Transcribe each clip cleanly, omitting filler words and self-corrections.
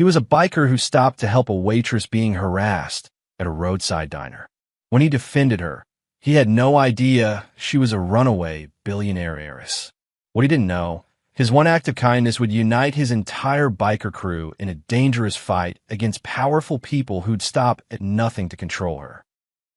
He was a biker who stopped to help a waitress being harassed at a roadside diner. When he defended her, he had no idea she was a runaway billionaire heiress. What he didn't know, his one act of kindness would unite his entire biker crew in a dangerous fight against powerful people who'd stop at nothing to control her.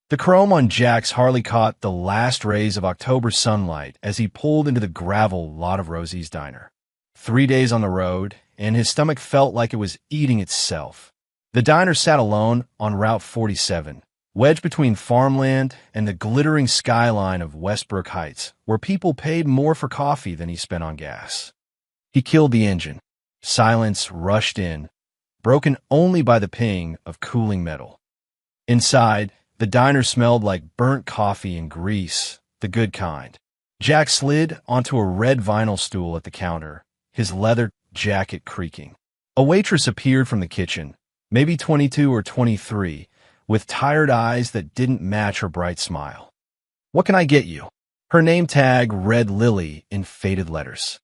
The chrome on Jack's Harley caught the last rays of October sunlight as he pulled into the gravel lot of Rosie's diner. 3 days on the road, and his stomach felt like it was eating itself. The diner sat alone on Route 47, wedged between farmland and the glittering skyline of Westbrook Heights, where people paid more for coffee than he spent on gas. He killed the engine. Silence rushed in, broken only by the ping of cooling metal. Inside, the diner smelled like burnt coffee and grease, the good kind. Jack slid onto a red vinyl stool at the counter, his leather jacket creaking. A waitress appeared from the kitchen, maybe 22 or 23, with tired eyes that didn't match her bright smile. "What can I get you?" Her name tag read Lily in faded letters.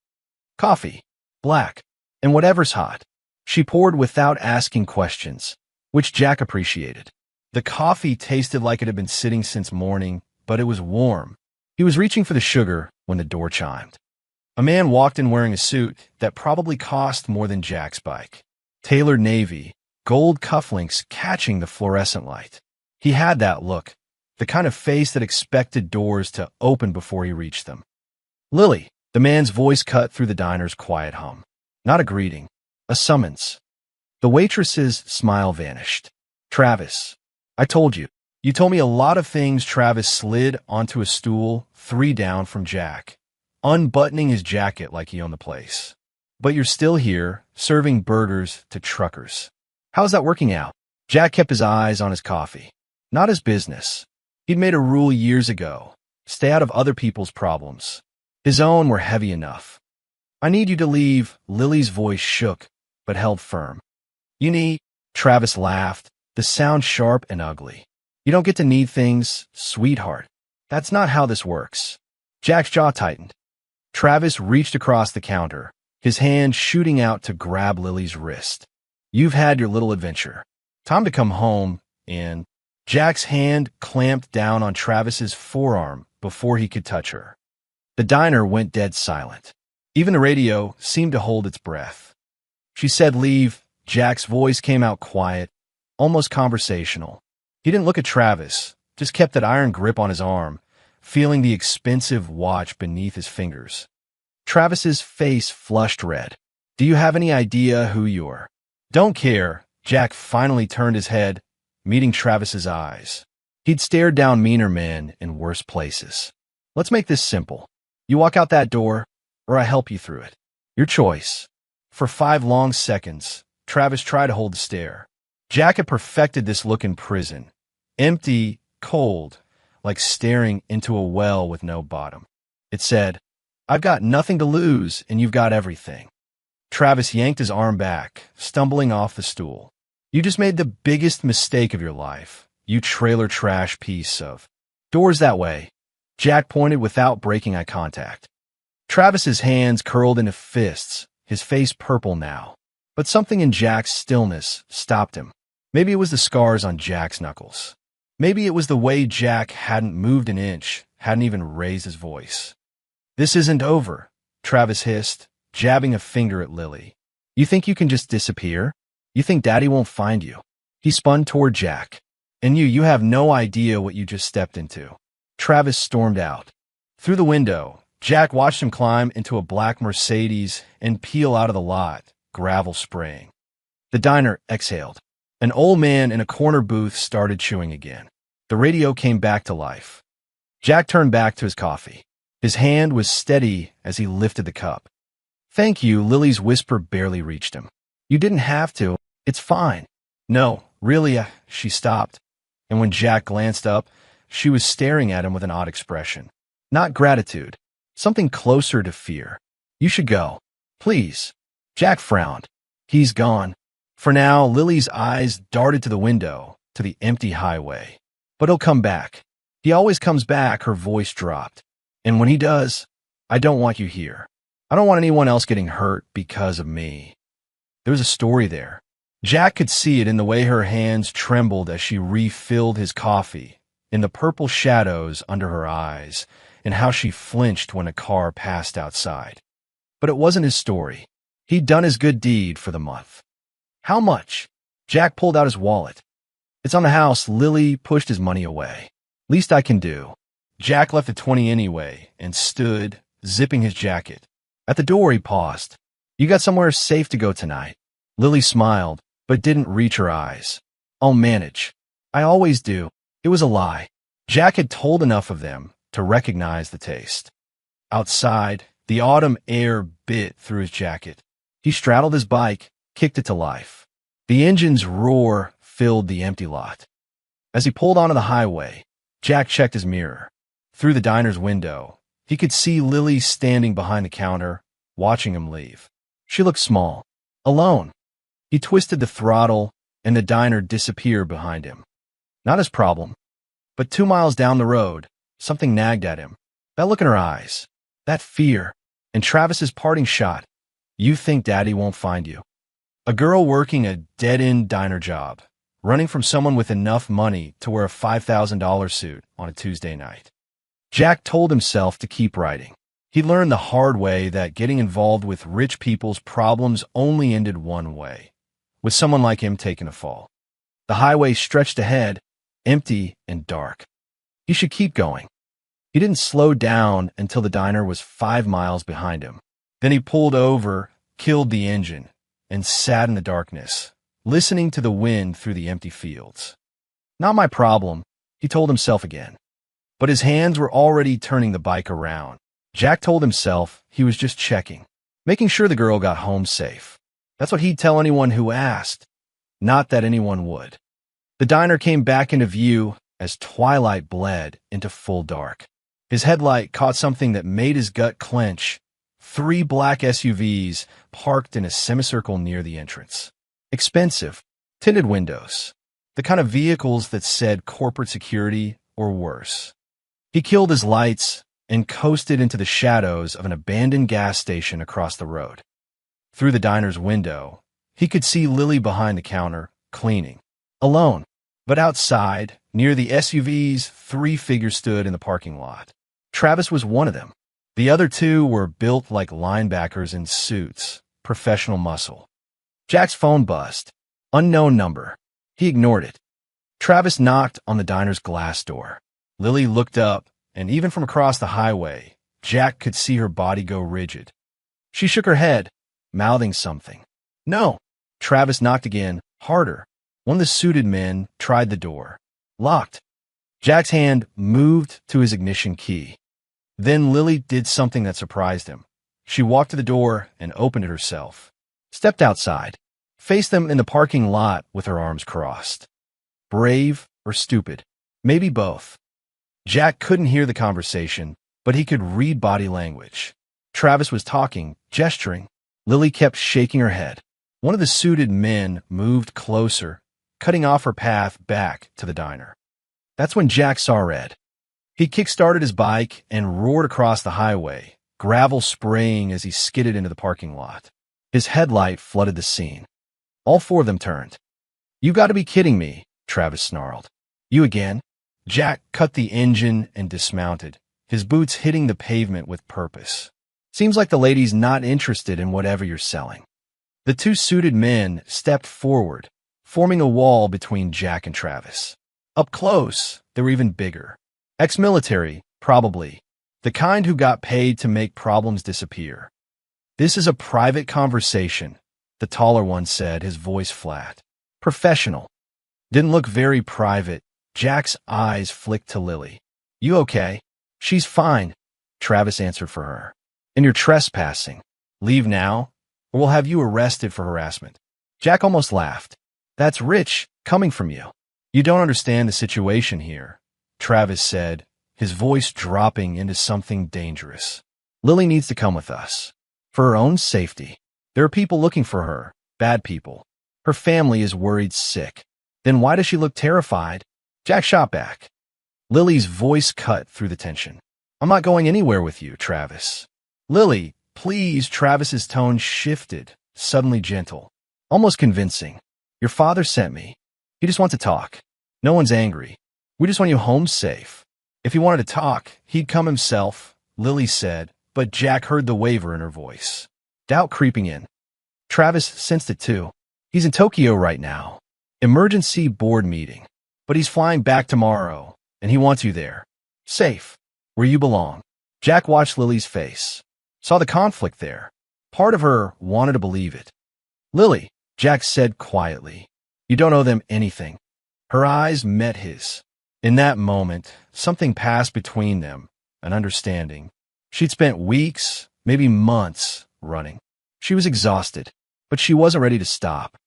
"Coffee, black, and whatever's hot." She poured without asking questions, which Jack appreciated. The coffee tasted like it had been sitting since morning, but it was warm. He was reaching for the sugar when the door chimed. A man walked in wearing a suit that probably cost more than Jack's bike. Tailored navy, gold cufflinks catching the fluorescent light. He had that look, the kind of face that expected doors to open before he reached them. "Lily," the man's voice cut through the diner's quiet hum. Not a greeting, a summons. The waitress's smile vanished. "Travis, I told you." "You told me a lot of things." Travis slid onto a stool 3 down from Jack, unbuttoning his jacket like he owned the place. "But you're still here, serving burgers to truckers. How's that working out?" Jack kept his eyes on his coffee, not his business. He'd made a rule years ago: stay out of other people's problems. His own were heavy enough. "I need you to leave." Lily's voice shook, but held firm. "You need—" Travis laughed, the sound sharp and ugly. "You don't get to need things, sweetheart. That's not how this works." Jack's jaw tightened. Travis reached across the counter, his hand shooting out to grab Lily's wrist. "You've had your little adventure. Time to come home," and Jack's hand clamped down on Travis's forearm before he could touch her. The diner went dead silent. Even the radio seemed to hold its breath. "She said leave." Jack's voice came out quiet, almost conversational. He didn't look at Travis, just kept that iron grip on his arm, feeling the expensive watch beneath his fingers. Travis's face flushed red. "Do you have any idea who you're?" "Don't care." Jack finally turned his head, meeting Travis's eyes. He'd stared down meaner men in worse places. "Let's make this simple. You walk out that door, or I help you through it. Your choice." For 5 long seconds, Travis tried to hold the stare. Jack had perfected this look in prison. Empty, cold, like staring into a well with no bottom. It said, "I've got nothing to lose, and you've got everything." Travis yanked his arm back, stumbling off the stool. "You just made the biggest mistake of your life, you trailer trash piece of—" "Doors that way." Jack pointed without breaking eye contact. Travis's hands curled into fists, his face purple now. But something in Jack's stillness stopped him. Maybe it was the scars on Jack's knuckles. Maybe it was the way Jack hadn't moved an inch, hadn't even raised his voice. "This isn't over," Travis hissed, jabbing a finger at Lily. "You think you can just disappear? You think Daddy won't find you?" He spun toward Jack. "And you have no idea what you just stepped into." Travis stormed out. Through the window, Jack watched him climb into a black Mercedes and peel out of the lot, gravel spraying. The diner exhaled. An old man in a corner booth started chewing again. The radio came back to life. Jack turned back to his coffee. His hand was steady as he lifted the cup. "Thank you." Lily's whisper barely reached him. "You didn't have to. It's fine." "No, really." She stopped, and when Jack glanced up, she was staring at him with an odd expression. Not gratitude, something closer to fear. "You should go. Please." Jack frowned. "He's gone." For now, Lily's eyes darted to the window, to the empty highway. "But he'll come back. He always comes back." Her voice dropped. "And when he does, I don't want you here. I don't want anyone else getting hurt because of me." There was a story there. Jack could see it in the way her hands trembled as she refilled his coffee, in the purple shadows under her eyes, and how she flinched when a car passed outside. But it wasn't his story. He'd done his good deed for the month. How much? Jack pulled out his wallet. It's on the house. Lily pushed his money away. Least I can do. Jack left the 20 anyway and stood, zipping his jacket. At the door, he paused. You got somewhere safe to go tonight. Lily smiled, but didn't reach her eyes. I'll manage. I always do. It was a lie. Jack had told enough of them to recognize the taste. Outside, the autumn air bit through his jacket. He straddled his bike, kicked it to life. The engine's roar filled the empty lot. As he pulled onto the highway, Jack checked his mirror. Through the diner's window, he could see Lily standing behind the counter, watching him leave. She looked small, alone. He twisted the throttle, and the diner disappeared behind him. Not his problem. But 2 miles down the road, something nagged at him. That look in her eyes, that fear, and Travis's parting shot. You think Daddy won't find you. A girl working a dead-end diner job, running from someone with enough money to wear a $5,000 suit on a Tuesday night. Jack told himself to keep writing. He learned the hard way that getting involved with rich people's problems only ended one way, with someone like him taking a fall. The highway stretched ahead, empty and dark. He should keep going. He didn't slow down until the diner was 5 miles behind him. Then he pulled over, killed the engine, and sat in the darkness, listening to the wind through the empty fields. Not my problem, he told himself again. But his hands were already turning the bike around. Jack told himself he was just checking, making sure the girl got home safe. That's what he'd tell anyone who asked. Not that anyone would. The diner came back into view as twilight bled into full dark. His headlight caught something that made his gut clench. 3 black SUVs parked in a semicircle near the entrance. Expensive, tinted windows. The kind of vehicles that said corporate security or worse. He killed his lights and coasted into the shadows of an abandoned gas station across the road. Through the diner's window, he could see Lily behind the counter, cleaning. Alone. But outside, near the SUVs, 3 figures stood in the parking lot. Travis was one of them. The other 2 were built like linebackers in suits, professional muscle. Jack's phone buzzed. Unknown number. He ignored it. Travis knocked on the diner's glass door. Lily looked up, and even from across the highway, Jack could see her body go rigid. She shook her head, mouthing something. No. Travis knocked again, harder. One of the suited men tried the door. Locked. Jack's hand moved to his ignition key. Then Lily did something that surprised him. She walked to the door and opened it herself. Stepped outside. Faced them in the parking lot with her arms crossed. Brave or stupid? Maybe both. Jack couldn't hear the conversation, but he could read body language. Travis was talking, gesturing. Lily kept shaking her head. One of the suited men moved closer, cutting off her path back to the diner. That's when Jack saw red. He kick-started his bike and roared across the highway, gravel spraying as he skidded into the parking lot. His headlight flooded the scene. All 4 of them turned. You got to be kidding me, Travis snarled. You again? Jack cut the engine and dismounted, his boots hitting the pavement with purpose. Seems like the lady's not interested in whatever you're selling. The 2 suited men stepped forward, forming a wall between Jack and Travis. Up close, they were even bigger. Ex-military, probably. The kind who got paid to make problems disappear. This is a private conversation, the taller one said, his voice flat. Professional. Didn't look very private. Jack's eyes flicked to Lily. You okay? She's fine, Travis answered for her. And you're trespassing. Leave now, or we'll have you arrested for harassment. Jack almost laughed. That's rich, coming from you. You don't understand the situation here, Travis said, his voice dropping into something dangerous. Lily needs to come with us. For her own safety. There are people looking for her, bad people. Her family is worried sick. Then why does she look terrified? Jack shot back. Lily's voice cut through the tension. I'm not going anywhere with you, Travis. Lily, please. Travis's tone shifted, suddenly gentle, almost convincing. Your father sent me. He just wants to talk. No one's angry. We just want you home safe. If he wanted to talk, he'd come himself, Lily said, but Jack heard the waver in her voice. Doubt creeping in. Travis sensed it too. He's in Tokyo right now. Emergency board meeting. But he's flying back tomorrow, and he wants you there. Safe. Where you belong. Jack watched Lily's face. Saw the conflict there. Part of her wanted to believe it. Lily, Jack said quietly. You don't owe them anything. Her eyes met his. In that moment, something passed between them, an understanding. She'd spent weeks, maybe months, running. She was exhausted, but she wasn't ready to stop.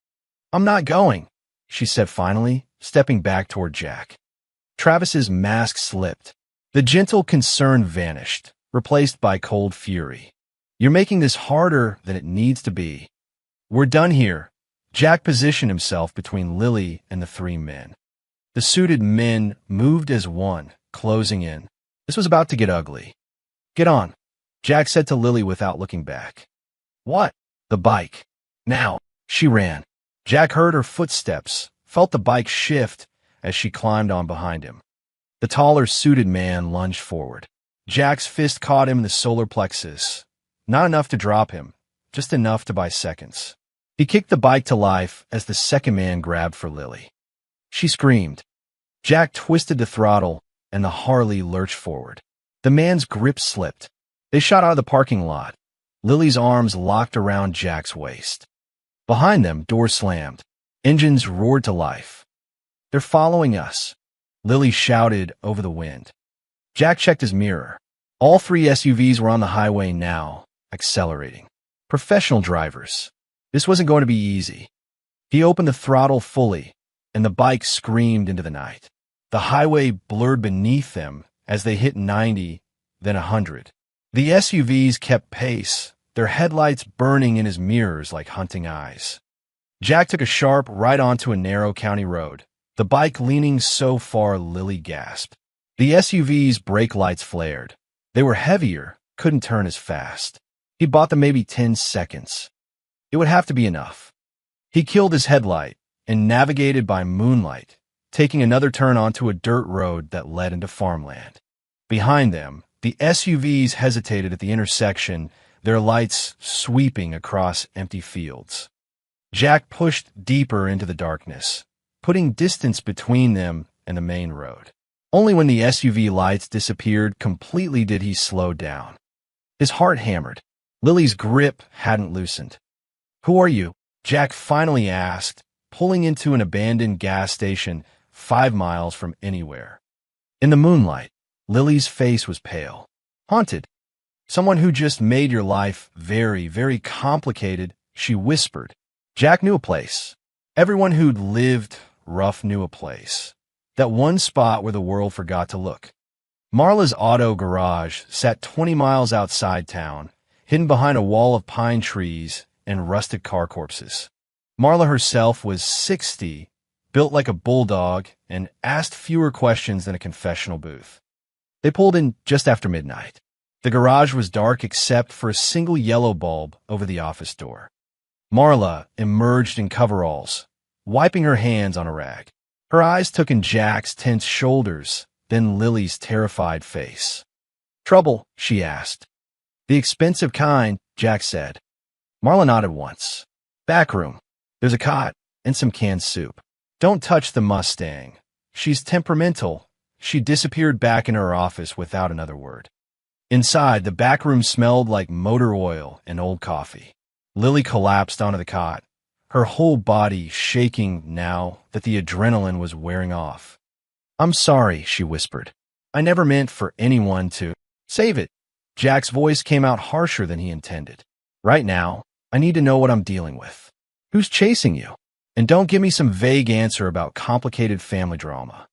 I'm not going, she said finally, stepping back toward Jack. Travis's mask slipped. The gentle concern vanished, replaced by cold fury. You're making this harder than it needs to be. We're done here. Jack positioned himself between Lily and the three men. The suited men moved as one, closing in. This was about to get ugly. Get on, Jack said to Lily without looking back. What? The bike. Now. She ran. Jack heard her footsteps, felt the bike shift as she climbed on behind him. The taller suited man lunged forward. Jack's fist caught him in the solar plexus. Not enough to drop him, just enough to buy seconds. He kicked the bike to life as the second man grabbed for Lily. She screamed. Jack twisted the throttle, and the Harley lurched forward. The man's grip slipped. They shot out of the parking lot. Lily's arms locked around Jack's waist. Behind them, doors slammed. Engines roared to life. They're following us, Lily shouted over the wind. Jack checked his mirror. All three SUVs were on the highway now, accelerating. Professional drivers. This wasn't going to be easy. He opened the throttle fully, and the bike screamed into the night. The highway blurred beneath them as they hit 90, then 100. The SUVs kept pace, their headlights burning in his mirrors like hunting eyes. Jack took a sharp right onto a narrow county road, the bike leaning so far Lily gasped. The SUV's brake lights flared. They were heavier, couldn't turn as fast. He bought them maybe 10 seconds. It would have to be enough. He killed his headlight and navigated by moonlight, taking another turn onto a dirt road that led into farmland. Behind them, the SUVs hesitated at the intersection, their lights sweeping across empty fields. Jack pushed deeper into the darkness, putting distance between them and the main road. Only when the SUV lights disappeared completely did he slow down. His heart hammered. Lily's grip hadn't loosened. Who are you? Jack finally asked, pulling into an abandoned gas station 5 miles from anywhere. In the moonlight, Lily's face was pale. Haunted. Someone who just made your life very, very complicated, she whispered. Jack knew a place. Everyone who'd lived rough knew a place. That one spot where the world forgot to look. Marla's auto garage sat 20 miles outside town, hidden behind a wall of pine trees and rusted car corpses. Marla herself was 60, built like a bulldog, and asked fewer questions than a confessional booth. They pulled in just after midnight. The garage was dark except for a single yellow bulb over the office door. Marla emerged in coveralls, wiping her hands on a rag. Her eyes took in Jack's tense shoulders, then Lily's terrified face. Trouble? She asked. The expensive kind, Jack said. Marla nodded once. Back room. There's a cot and some canned soup. Don't touch the Mustang. She's temperamental. She disappeared back in her office without another word. Inside, the back room smelled like motor oil and old coffee. Lily collapsed onto the cot, her whole body shaking now that the adrenaline was wearing off. I'm sorry, she whispered. I never meant for anyone to. Save it. Jack's voice came out harsher than he intended. Right now, I need to know what I'm dealing with. Who's chasing you? And don't give me some vague answer about complicated family drama.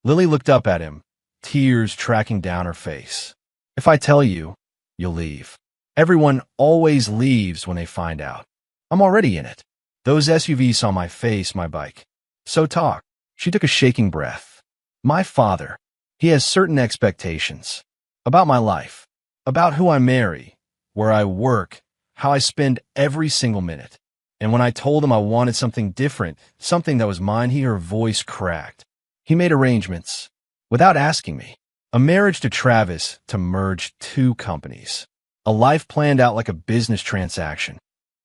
Lily looked up at him, tears tracking down her face. If I tell you, you'll leave. Everyone always leaves when they find out. I'm already in it. Those SUVs saw my face, my bike. So talk. She took a shaking breath. My father, he has certain expectations. About my life. About who I marry. Where I work. How I spend every single minute. And when I told him I wanted something different, something that was mine, her voice cracked. He made arrangements, without asking me. A marriage to Travis to merge two companies. A life planned out like a business transaction.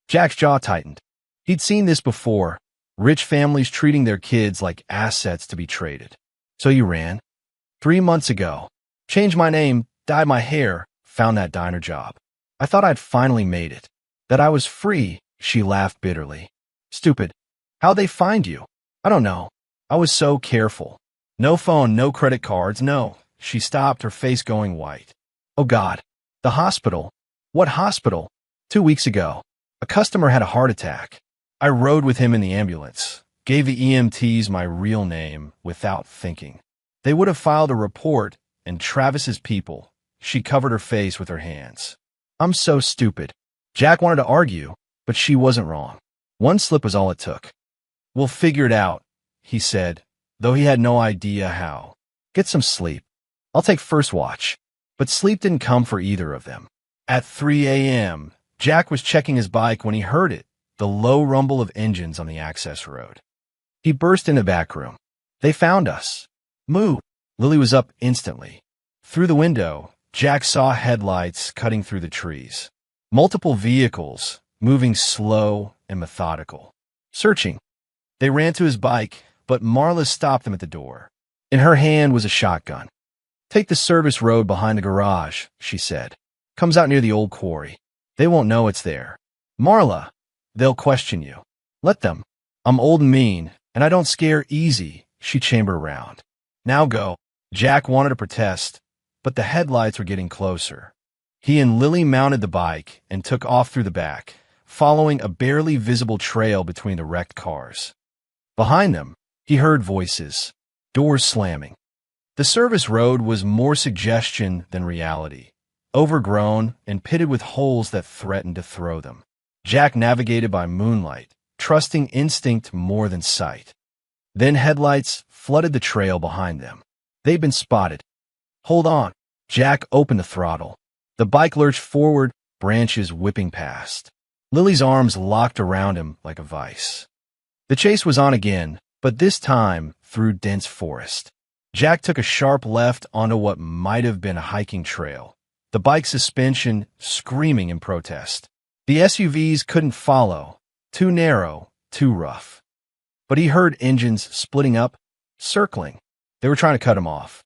Jack's jaw tightened. He'd seen this before. Rich families treating their kids like assets to be traded. So you ran? 3 months ago. Changed my name, dyed my hair, found that diner job. I thought I'd finally made it. That I was free, she laughed bitterly. Stupid. How'd they find you? I don't know. I was so careful. No phone, no credit cards, no. She stopped, her face going white. Oh God. The hospital. What hospital? 2 weeks ago. A customer had a heart attack. I rode with him in the ambulance. Gave the EMTs my real name without thinking. They would have filed a report, and Travis's people. She covered her face with her hands. I'm so stupid. Jack wanted to argue, but she wasn't wrong. One slip was all it took. We'll figure it out, he said, though he had no idea how. Get some sleep. I'll take first watch. But sleep didn't come for either of them. At 3 a.m., Jack was checking his bike when he heard it, the low rumble of engines on the access road. He burst in the back room. They found us. Moo! Lily was up instantly. Through the window, Jack saw headlights cutting through the trees. Multiple vehicles, moving slow and methodical. Searching. They ran to his bike, but Marla stopped them at the door. In her hand was a shotgun. Take the service road behind the garage, she said. Comes out near the old quarry. They won't know it's there. Marla, they'll question you. Let them. I'm old and mean, and I don't scare easy, she chambered around. Now go. Jack wanted to protest, but the headlights were getting closer. He and Lily mounted the bike and took off through the back, following a barely visible trail between the wrecked cars. Behind them, he heard voices, doors slamming. The service road was more suggestion than reality, overgrown and pitted with holes that threatened to throw them. Jack navigated by moonlight, trusting instinct more than sight. Then headlights flooded the trail behind them. They'd been spotted. Hold on. Jack opened the throttle. The bike lurched forward, branches whipping past. Lily's arms locked around him like a vice. The chase was on again, but this time through dense forest. Jack took a sharp left onto what might have been a hiking trail, the bike's suspension screaming in protest. The SUVs couldn't follow, too narrow, too rough. But he heard engines splitting up, circling. They were trying to cut him off.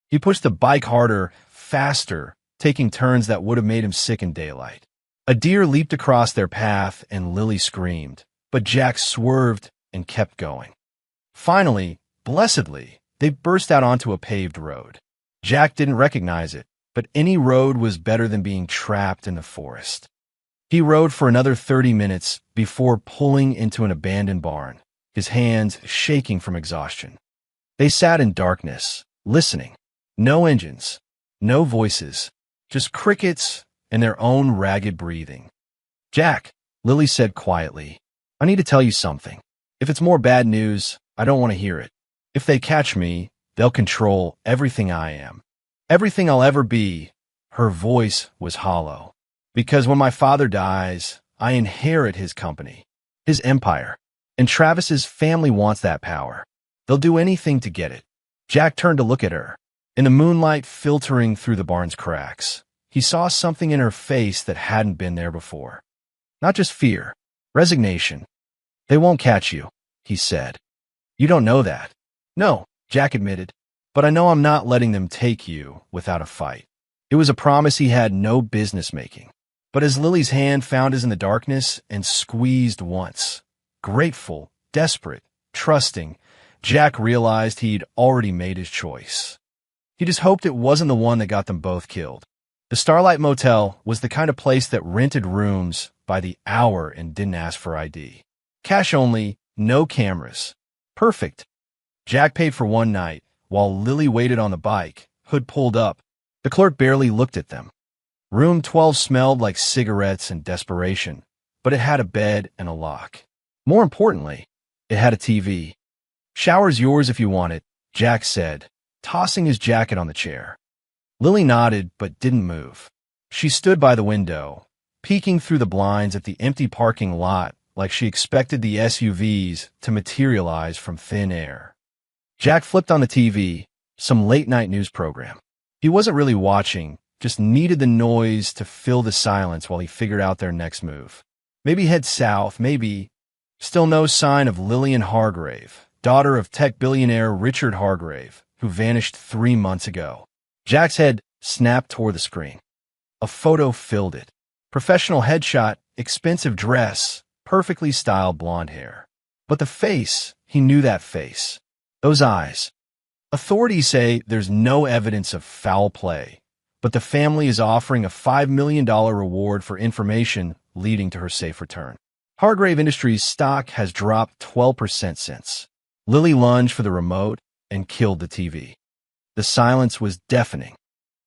He pushed the bike harder, faster, taking turns that would have made him sick in daylight. A deer leaped across their path and Lily screamed, but Jack swerved and kept going. Finally, blessedly, they burst out onto a paved road. Jack didn't recognize it, but any road was better than being trapped in the forest. He rode for another 30 minutes before pulling into an abandoned barn, his hands shaking from exhaustion. They sat in darkness, listening. No engines, no voices, just crickets and their own ragged breathing. Jack, Lily said quietly, I need to tell you something. If it's more bad news, I don't want to hear it. If they catch me, they'll control everything I am. Everything I'll ever be. Her voice was hollow. Because when my father dies, I inherit his company, his empire. And Travis's family wants that power. They'll do anything to get it. Jack turned to look at her. In the moonlight filtering through the barn's cracks, he saw something in her face that hadn't been there before. Not just fear, resignation. They won't catch you, he said. You don't know that. No, Jack admitted, but I know I'm not letting them take you without a fight. It was a promise he had no business making. But as Lily's hand found his in the darkness and squeezed once, grateful, desperate, trusting, Jack realized he'd already made his choice. He just hoped it wasn't the one that got them both killed. The Starlight Motel was the kind of place that rented rooms by the hour and didn't ask for ID. Cash only, no cameras. Perfect. Jack paid for one night, while Lily waited on the bike, hood pulled up. The clerk barely looked at them. Room 12 smelled like cigarettes and desperation, but it had a bed and a lock. More importantly, it had a TV. Shower's yours if you want it, Jack said, tossing his jacket on the chair. Lily nodded but didn't move. She stood by the window, peeking through the blinds at the empty parking lot like she expected the SUVs to materialize from thin air. Jack flipped on the TV, some late-night news program. He wasn't really watching, just needed the noise to fill the silence while he figured out their next move. Maybe head south, maybe. Still no sign of Lillian Hargrave, daughter of tech billionaire Richard Hargrave, who vanished 3 months ago. Jack's head snapped toward the screen. A photo filled it. Professional headshot, expensive dress, perfectly styled blonde hair. But the face, he knew that face. Those eyes. Authorities say there's no evidence of foul play, but the family is offering a $5 million reward for information leading to her safe return. Hargrave Industries' stock has dropped 12% since. Lily lunged for the remote and killed the TV. The silence was deafening.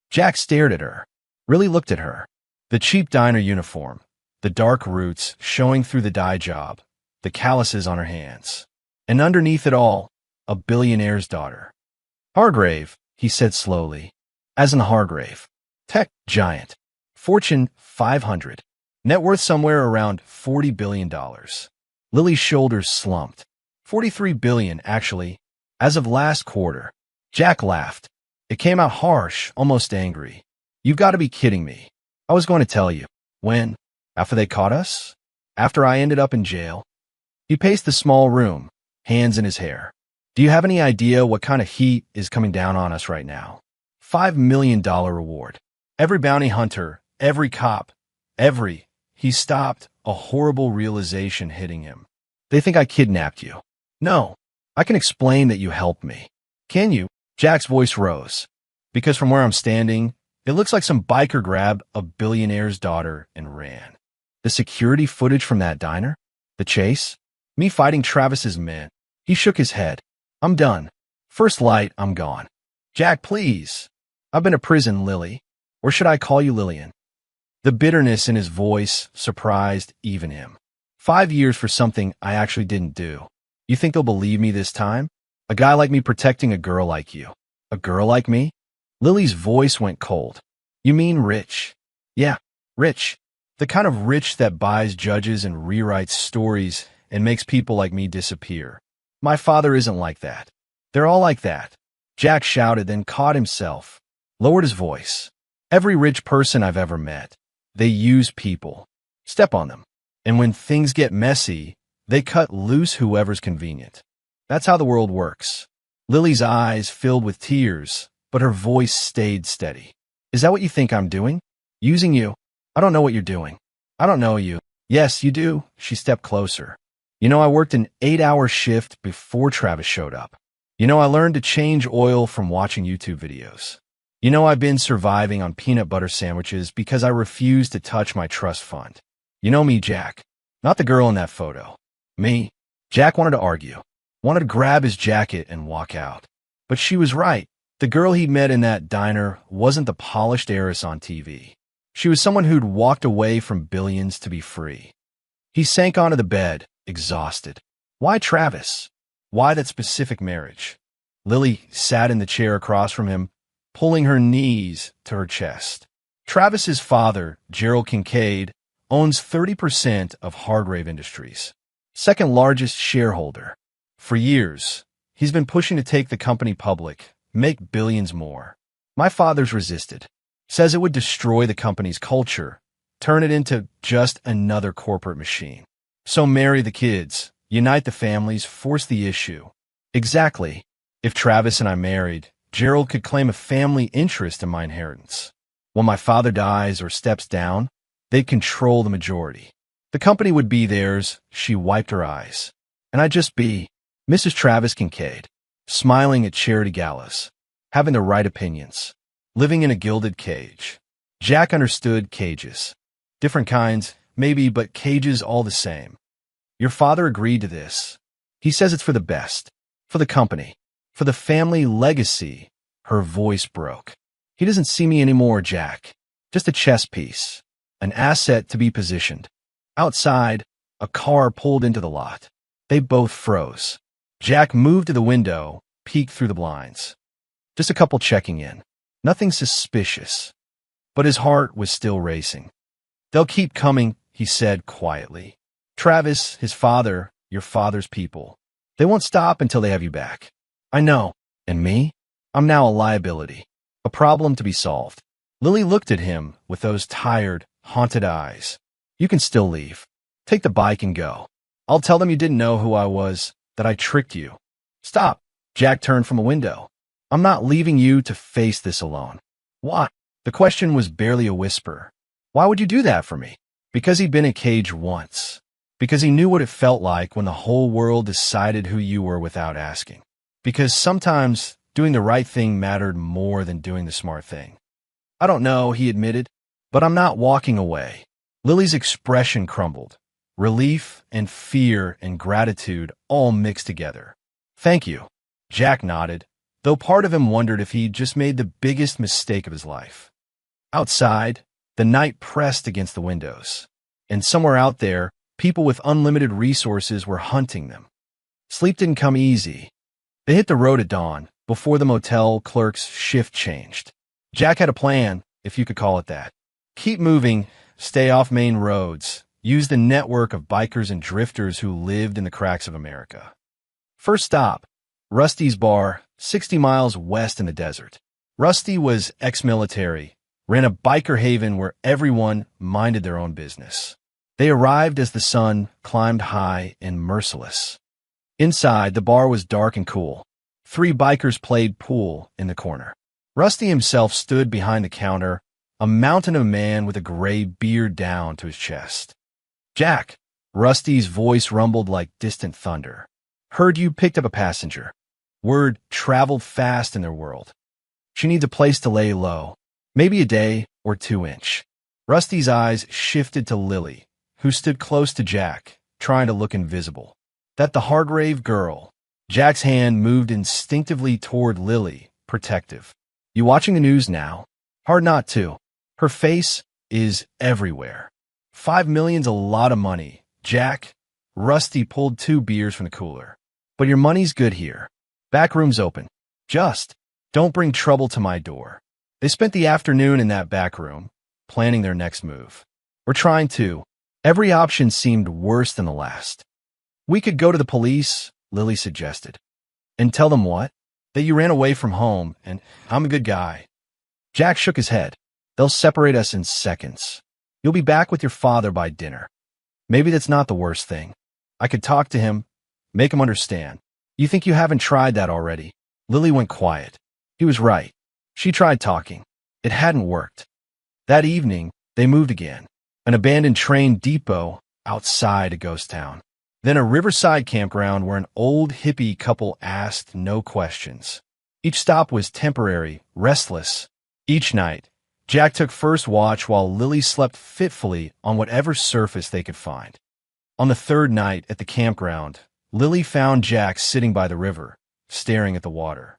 Jack stared at her, really looked at her. The cheap diner uniform, the dark roots showing through the dye job, the calluses on her hands. And underneath it all, a billionaire's daughter. Hargrave, he said slowly, as in Hargrave. Tech giant. Fortune 500. Net worth somewhere around $40 billion. Lily's shoulders slumped. $43 billion, actually, as of last quarter. Jack laughed. It came out harsh, almost angry. You've got to be kidding me. I was going to tell you. When? After they caught us? After I ended up in jail? He paced the small room, hands in his hair. Do you have any idea what kind of heat is coming down on us right now? $5 million reward. Every bounty hunter, every cop, He stopped, a horrible realization hitting him. They think I kidnapped you. No, I can explain that you helped me. Can you? Jack's voice rose. Because from where I'm standing, it looks like some biker grabbed a billionaire's daughter and ran. The security footage from that diner? The chase? Me fighting Travis's men? He shook his head. I'm done. First light, I'm gone. Jack, please. I've been to prison, Lily. Or should I call you Lillian? The bitterness in his voice surprised even him. 5 years for something I actually didn't do. You think they'll believe me this time? A guy like me protecting a girl like you. A girl like me? Lily's voice went cold. You mean rich? Yeah, rich. The kind of rich that buys judges and rewrites stories and makes people like me disappear. My father isn't like that. They're all like that. Jack shouted, then caught himself, lowered his voice. Every rich person I've ever met. They use people. Step on them. And when things get messy, they cut loose whoever's convenient. That's how the world works. Lily's eyes filled with tears, but her voice stayed steady. Is that what you think I'm doing? Using you? I don't know what you're doing. I don't know you. Yes, you do. She stepped closer. You know, I worked an 8-hour shift before Travis showed up. You know, I learned to change oil from watching YouTube videos. You know, I've been surviving on peanut butter sandwiches because I refused to touch my trust fund. You know me, Jack. Not the girl in that photo. Me. Jack wanted to argue. Wanted to grab his jacket and walk out. But she was right. The girl he'd met in that diner wasn't the polished heiress on TV. She was someone who'd walked away from billions to be free. He sank onto the bed, exhausted. Why Travis? Why that specific marriage? Lily sat in the chair across from him, pulling her knees to her chest. Travis's father, Gerald Kincaid, owns 30% of Hargrave Industries, second largest shareholder. For years, he's been pushing to take the company public, make billions more. My father's resisted. Says it would destroy the company's culture, turn it into just another corporate machine. So marry the kids, unite the families, force the issue. Exactly. If Travis and I married, Gerald could claim a family interest in my inheritance. When my father dies or steps down, they'd control the majority. The company would be theirs. She wiped her eyes. And I'd just be Mrs. Travis Kincaid, smiling at charity galas, having the right opinions, living in a gilded cage. Jack understood cages. Different kinds, maybe, but cages all the same. Your father agreed to this. He says it's for the best, for the company, for the family legacy. Her voice broke. He doesn't see me anymore, Jack. Just a chess piece, an asset to be positioned. Outside, a car pulled into the lot. They both froze. Jack moved to the window, peeked through the blinds. Just a couple checking in. Nothing suspicious. But his heart was still racing. They'll keep coming, he said quietly. Travis, his father, your father's people. They won't stop until they have you back. I know. And me? I'm now a liability. A problem to be solved. Lily looked at him with those tired, haunted eyes. You can still leave. Take the bike and go. I'll tell them you didn't know who I was, that I tricked you. Stop. Jack turned from a window. I'm not leaving you to face this alone. Why? The question was barely a whisper. Why would you do that for me? Because he'd been in a cage once. Because he knew what it felt like when the whole world decided who you were without asking. Because sometimes doing the right thing mattered more than doing the smart thing. I don't know, he admitted, but I'm not walking away. Lily's expression crumbled. Relief and fear and gratitude all mixed together. Thank you. Jack nodded, though part of him wondered if he'd just made the biggest mistake of his life. Outside, the night pressed against the windows, and somewhere out there, people with unlimited resources were hunting them. Sleep didn't come easy. They hit the road at dawn, before the motel clerk's shift changed. Jack had a plan, if you could call it that. Keep moving, stay off main roads, use the network of bikers and drifters who lived in the cracks of America. First stop, Rusty's bar, 60 miles west in the desert. Rusty was ex-military, ran a biker haven where everyone minded their own business. They arrived as the sun climbed high and merciless. Inside, the bar was dark and cool. 3 bikers played pool in the corner. Rusty himself stood behind the counter, a mountain of a man with a gray beard down to his chest. Jack, Rusty's voice rumbled like distant thunder. Heard you picked up a passenger. Word traveled fast in their world. She needs a place to lay low, maybe a day or 2-inch. Rusty's eyes shifted to Lily, who stood close to Jack, trying to look invisible. That the Hargrave girl. Jack's hand moved instinctively toward Lily, protective. You watching the news now? Hard not to. Her face is everywhere. $5 million's a lot of money. Jack, Rusty pulled 2 beers from the cooler. But your money's good here. Back room's open. Just don't bring trouble to my door. They spent the afternoon in that back room, planning their next move. Or trying to. Every option seemed worse than the last. We could go to the police, Lily suggested. And tell them what? That you ran away from home, and I'm a good guy. Jack shook his head. They'll separate us in seconds. You'll be back with your father by dinner. Maybe that's not the worst thing. I could talk to him, make him understand. You think you haven't tried that already? Lily went quiet. He was right. She tried talking. It hadn't worked. That evening, they moved again. An abandoned train depot outside a ghost town. Then a riverside campground where an old hippie couple asked no questions. Each stop was temporary, restless. Each night, Jack took first watch while Lily slept fitfully on whatever surface they could find. On the 3rd night at the campground, Lily found Jack sitting by the river, staring at the water.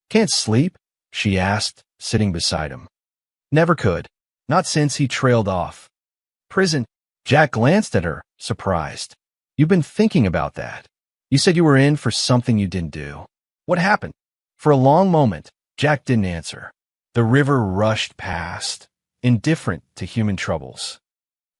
Can't sleep? She asked, sitting beside him. Never could. Not since he trailed off. Prison. Jack glanced at her, surprised. You've been thinking about that. You said you were in for something you didn't do. What happened? For a long moment, Jack didn't answer. The river rushed past, indifferent to human troubles.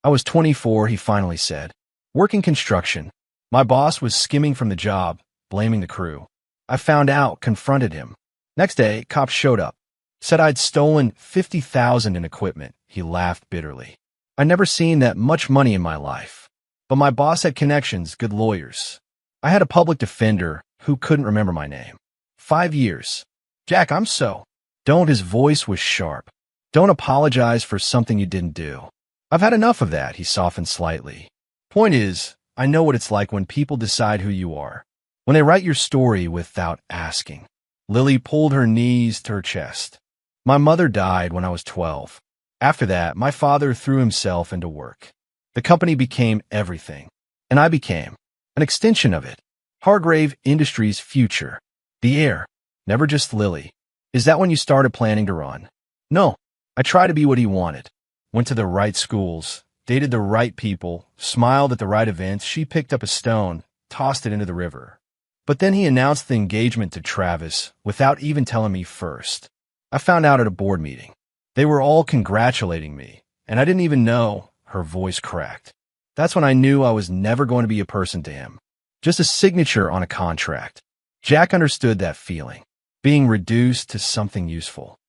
I was 24, he finally said. Working construction. My boss was skimming from the job, blaming the crew. I found out, confronted him. Next day, cops showed up. Said I'd stolen $50,000 in equipment. He laughed bitterly. I'd never seen that much money in my life. But my boss had connections, good lawyers. I had a public defender who couldn't remember my name. 5 years. Jack, I'm so. Don't, his voice was sharp. Don't apologize for something you didn't do. I've had enough of that, he softened slightly. Point is, I know what it's like when people decide who you are. When they write your story without asking. Lily pulled her knees to her chest. My mother died when I was 12. After that, my father threw himself into work. The company became everything, and I became an extension of it. Hargrave Industries' future. The heir. Never just Lily. Is that when you started planning to run? No. I tried to be what he wanted. Went to the right schools, dated the right people, smiled at the right events. She picked up a stone, tossed it into the river. But then he announced the engagement to Travis without even telling me first. I found out at a board meeting. They were all congratulating me, and I didn't even know. Her voice cracked. That's when I knew I was never going to be a person to him. Just a signature on a contract. Jack understood that feeling, being reduced to something useful.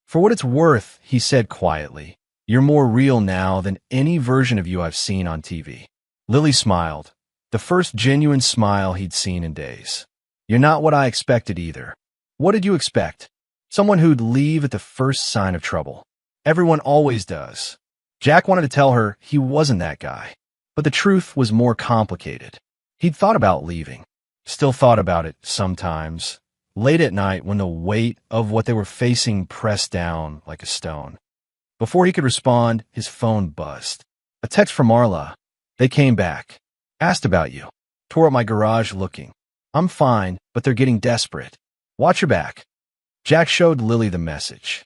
For what it's worth, he said quietly, you're more real now than any version of you I've seen on TV. Lily smiled, the first genuine smile he'd seen in days. You're not what I expected either. What did you expect? Someone who'd leave at the first sign of trouble. Everyone always does. Jack wanted to tell her he wasn't that guy. But the truth was more complicated. He'd thought about leaving. Still thought about it sometimes. Late at night when the weight of what they were facing pressed down like a stone. Before he could respond, his phone buzzed. A text from Marla. They came back. Asked about you. Tore up my garage looking. I'm fine, but they're getting desperate. Watch your back. Jack showed Lily the message.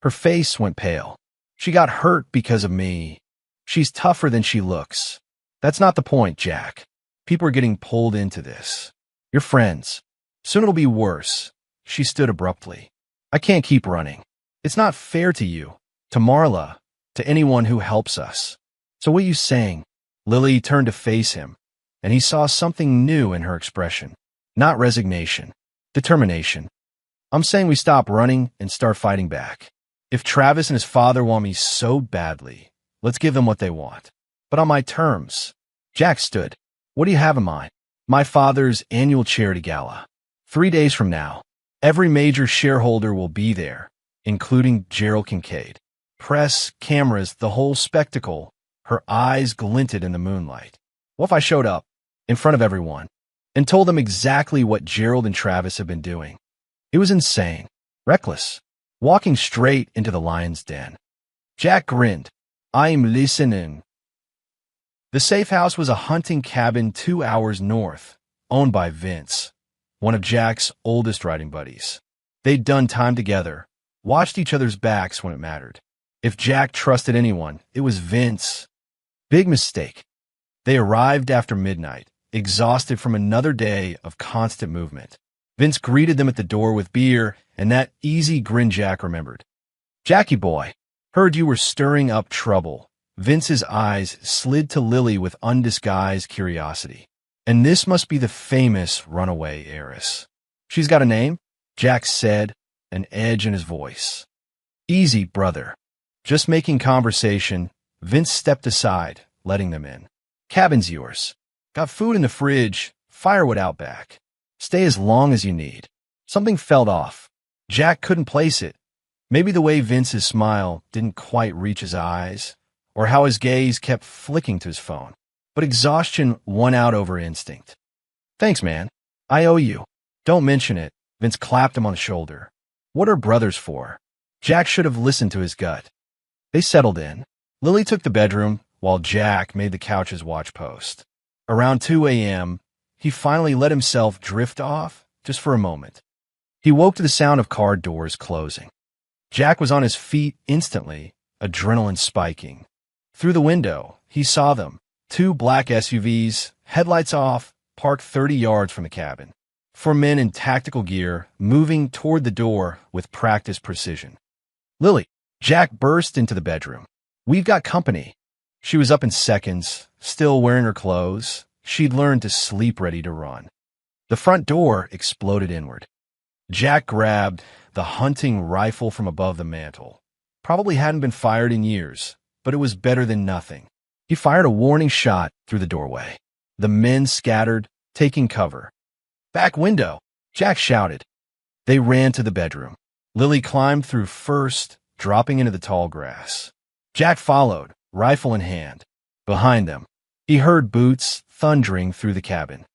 Her face went pale. She got hurt because of me. She's tougher than she looks. That's not the point, Jack. People are getting pulled into this. You're friends. Soon it'll be worse. She stood abruptly. I can't keep running. It's not fair to you, to Marla, to anyone who helps us. So what are you saying? Lily turned to face him, and he saw something new in her expression. Not resignation. Determination. I'm saying we stop running and start fighting back. If Travis and his father want me so badly, let's give them what they want. But on my terms. Jack stood. What do you have in mind? My father's annual charity gala. 3 days from now. Every major shareholder will be there, including Gerald Kincaid. Press, cameras, the whole spectacle. Her eyes glinted in the moonlight. What if I showed up, in front of everyone, and told them exactly what Gerald and Travis have been doing? It was insane. Reckless. Walking straight into the lion's den. Jack grinned. I'm listening. The safe house was a hunting cabin 2 hours north, owned by Vince, one of Jack's oldest riding buddies. They'd done time together, watched each other's backs when it mattered. If Jack trusted anyone, it was Vince. Big mistake. They arrived after midnight, exhausted from another day of constant movement. Vince greeted them at the door with beer, and that easy grin Jack remembered. Jackie boy, heard you were stirring up trouble. Vince's eyes slid to Lily with undisguised curiosity. And this must be the famous runaway heiress. She's got a name? Jack said, an edge in his voice. Easy, brother. Just making conversation, Vince stepped aside, letting them in. Cabin's yours. Got food in the fridge, firewood out back. Stay as long as you need. Something fell off. Jack couldn't place it. Maybe the way Vince's smile didn't quite reach his eyes, or how his gaze kept flicking to his phone. But exhaustion won out over instinct. Thanks, man. I owe you. Don't mention it. Vince clapped him on the shoulder. What are brothers for? Jack should have listened to his gut. They settled in. Lily took the bedroom, while Jack made the couch his watch post. Around 2 a.m., he finally let himself drift off, just for a moment. He woke to the sound of car doors closing. Jack was on his feet instantly, adrenaline spiking. Through the window, he saw them, 2 black SUVs, headlights off, parked 30 yards from the cabin. 4 men in tactical gear, moving toward the door with practiced precision. Lily, Jack burst into the bedroom. We've got company. She was up in seconds, still wearing her clothes. She'd learned to sleep ready to run. The front door exploded inward. Jack grabbed the hunting rifle from above the mantel. Probably hadn't been fired in years, but it was better than nothing. He fired a warning shot through the doorway. The men scattered, taking cover. Back window, Jack shouted. They ran to the bedroom. Lily climbed through first, dropping into the tall grass. Jack followed, rifle in hand. Behind them, he heard boots thundering through the cabin.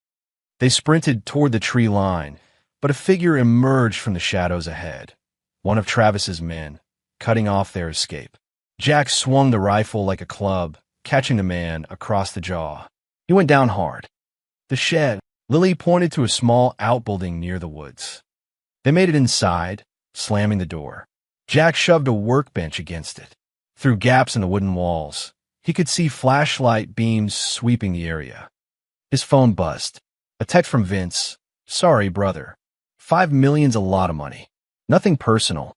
They sprinted toward the tree line, but a figure emerged from the shadows ahead. One of Travis's men, cutting off their escape. Jack swung the rifle like a club, catching the man across the jaw. He went down hard. The shed. Lily pointed to a small outbuilding near the woods. They made it inside, slamming the door. Jack shoved a workbench against it. Through gaps in the wooden walls, he could see flashlight beams sweeping the area. His phone buzzed. A text from Vince. Sorry, brother. $5 million's a lot of money. Nothing personal.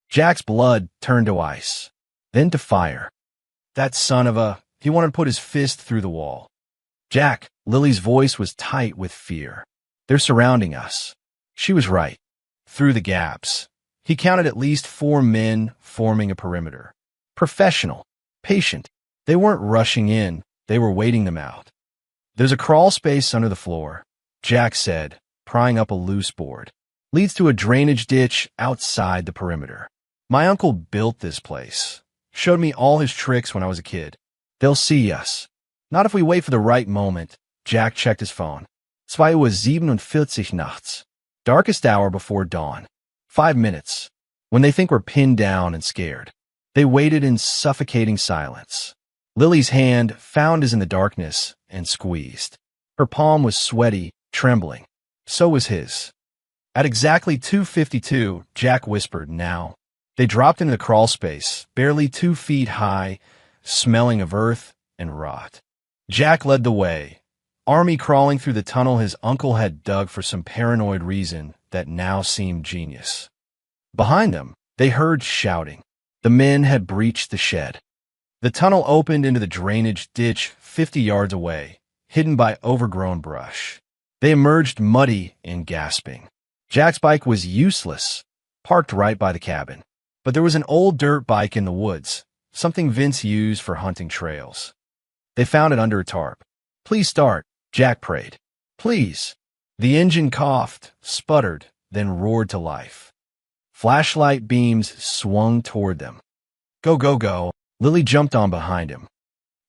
Jack's blood turned to ice, then to fire. That son of a... He wanted to put his fist through the wall. Jack, Lily's voice was tight with fear. They're surrounding us. She was right. Through the gaps. He counted at least 4 men forming a perimeter. Professional. Patient. They weren't rushing in. They were waiting them out. There's a crawl space under the floor, Jack said, prying up a loose board. Leads to a drainage ditch outside the perimeter. My uncle built this place. Showed me all his tricks when I was a kid. They'll see us. Not if we wait for the right moment. Jack checked his phone. 2:47 nachts. Darkest hour before dawn. 5 minutes. When they think we're pinned down and scared. They waited in suffocating silence. Lily's hand found his in the darkness and squeezed. Her palm was sweaty, trembling. So was his. At exactly 2:52, Jack whispered, now. They dropped into the crawl space, barely 2 feet high, smelling of earth and rot. Jack led the way. Army crawling through the tunnel his uncle had dug for some paranoid reason that now seemed genius. Behind them, they heard shouting. The men had breached the shed. The tunnel opened into the drainage ditch 50 yards away, hidden by overgrown brush. They emerged muddy and gasping. Jack's bike was useless, parked right by the cabin. But there was an old dirt bike in the woods, something Vince used for hunting trails. They found it under a tarp. Please start, Jack prayed. Please. The engine coughed, sputtered, then roared to life. Flashlight beams swung toward them. Go, go, go. Lily jumped on behind him.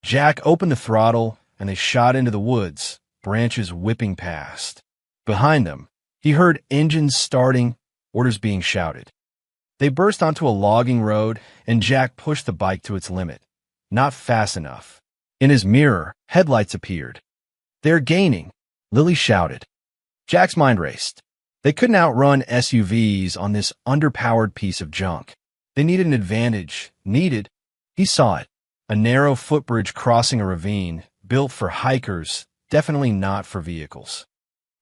Jack opened the throttle, and they shot into the woods, branches whipping past. Behind them, he heard engines starting, orders being shouted. They burst onto a logging road, and Jack pushed the bike to its limit. Not fast enough. In his mirror, headlights appeared. They're gaining, Lily shouted. Jack's mind raced. They couldn't outrun SUVs on this underpowered piece of junk. They needed an advantage. He saw it. A narrow footbridge crossing a ravine, built for hikers, definitely not for vehicles.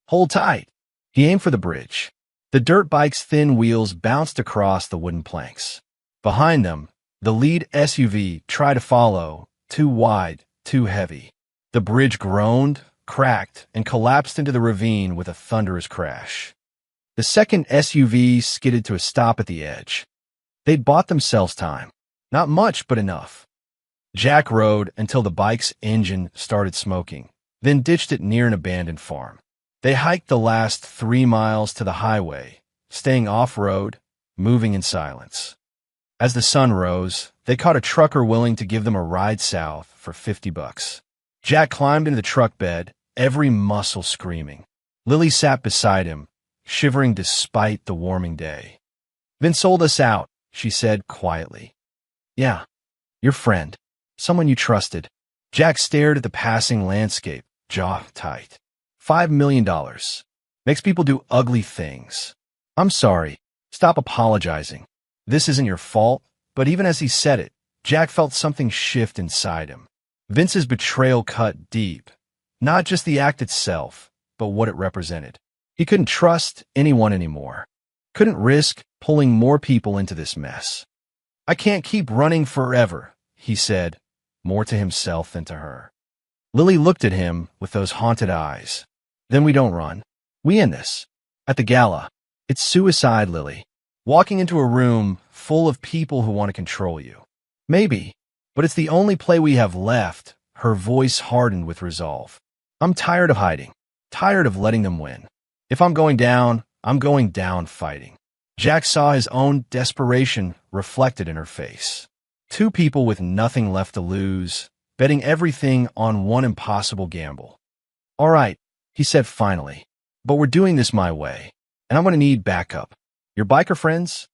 Hold tight. He aimed for the bridge. The dirt bike's thin wheels bounced across the wooden planks. Behind them, the lead SUV tried to follow, too wide, too heavy. The bridge groaned, cracked, and collapsed into the ravine with a thunderous crash. The second SUV skidded to a stop at the edge. They'd bought themselves time. Not much, but enough. Jack rode until the bike's engine started smoking, then ditched it near an abandoned farm. They hiked the last 3 miles to the highway, staying off-road, moving in silence. As the sun rose, they caught a trucker willing to give them a ride south for $50. Jack climbed into the truck bed, every muscle screaming. Lily sat beside him, shivering despite the warming day. Vince sold us out, she said quietly. Yeah, your friend, someone you trusted. Jack stared at the passing landscape, jaw tight. $5 million. Makes people do ugly things. I'm sorry. Stop apologizing. This isn't your fault. But even as he said it, Jack felt something shift inside him. Vince's betrayal cut deep. Not just the act itself, but what it represented. He couldn't trust anyone anymore. Couldn't risk pulling more people into this mess. I can't keep running forever, he said, more to himself than to her. Lily looked at him with those haunted eyes. Then we don't run. We end this. At the gala. It's suicide, Lily. Walking into a room full of people who want to control you. Maybe, but it's the only play we have left. Her voice hardened with resolve. I'm tired of hiding. Tired of letting them win. If I'm going down, I'm going down fighting. Jack saw his own desperation reflected in her face. 2 people with nothing left to lose, betting everything on one impossible gamble. All right, he said finally, but we're doing this my way, and I'm going to need backup. Your biker friends?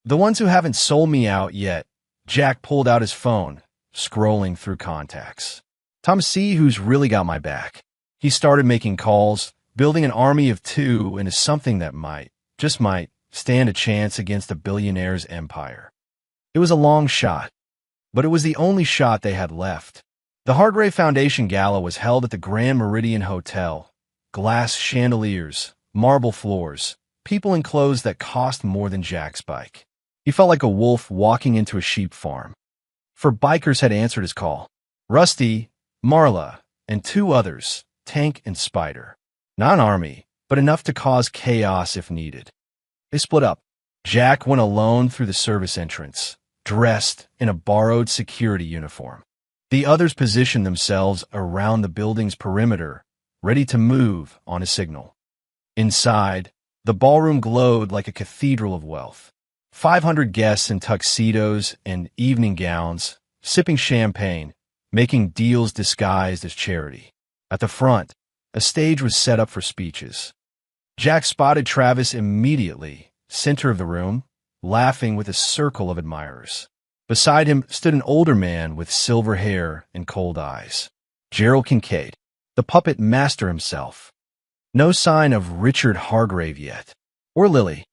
The ones who haven't sold me out yet. Jack pulled out his phone, scrolling through contacts. Tom C, who's really got my back. He started making calls, building an army of 2 into something that might, just might, stand a chance against a billionaire's empire. It was a long shot, but it was the only shot they had left. The Hargrave Foundation Gala was held at the Grand Meridian Hotel. Glass chandeliers, marble floors, people in clothes that cost more than Jack's bike. He felt like a wolf walking into a sheep farm. 4 bikers had answered his call. Rusty, Marla, and two others, Tank and Spider. Not an army, but enough to cause chaos if needed. They split up. Jack went alone through the service entrance, dressed in a borrowed security uniform. The others positioned themselves around the building's perimeter, ready to move on a signal. Inside, the ballroom glowed like a cathedral of wealth. 500 guests in tuxedos and evening gowns, sipping champagne, making deals disguised as charity. At the front, a stage was set up for speeches. Jack spotted Travis immediately, center of the room, laughing with a circle of admirers. Beside him stood an older man with silver hair and cold eyes. Gerald Kincaid, the puppet master himself. No sign of Richard Hargrave yet. Or Lily.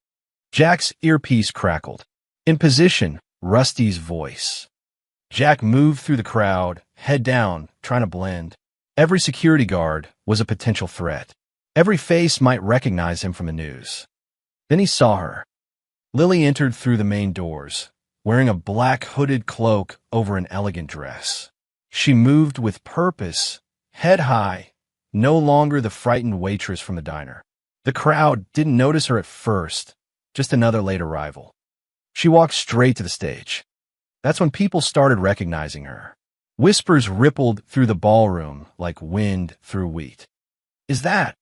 Jack's earpiece crackled. In position, Rusty's voice. Jack moved through the crowd, head down, trying to blend. Every security guard was a potential threat. Every face might recognize him from the news. Then he saw her. Lily entered through the main doors, wearing a black hooded cloak over an elegant dress. She moved with purpose, head high, no longer the frightened waitress from the diner. The crowd didn't notice her at first, just another late arrival. She walked straight to the stage. That's when people started recognizing her. Whispers rippled through the ballroom like wind through wheat. Is that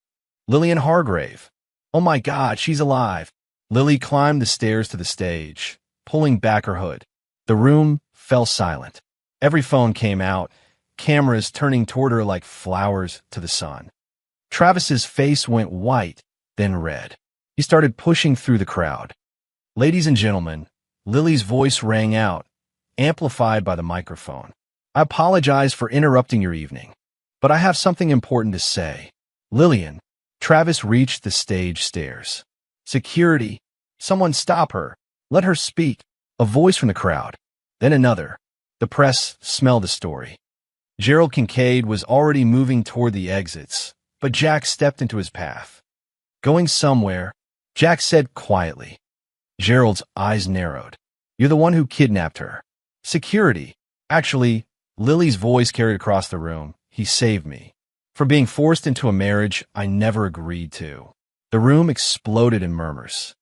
Lillian Hargrave? Oh my God, she's alive. Lily climbed the stairs to the stage, pulling back her hood. The room fell silent. Every phone came out, cameras turning toward her like flowers to the sun. Travis's face went white, then red. He started pushing through the crowd. Ladies and gentlemen, Lily's voice rang out, amplified by the microphone. I apologize for interrupting your evening, but I have something important to say. Lillian. Travis reached the stage stairs. Security. Someone stop her. Let her speak. A voice from the crowd. Then another. The press smelled the story. Gerald Kincaid was already moving toward the exits, but Jack stepped into his path. Going somewhere, Jack said quietly. Gerald's eyes narrowed. You're the one who kidnapped her. Security. Actually, Lily's voice carried across the room. He saved me. From being forced into a marriage I never agreed to. The room exploded in murmurs.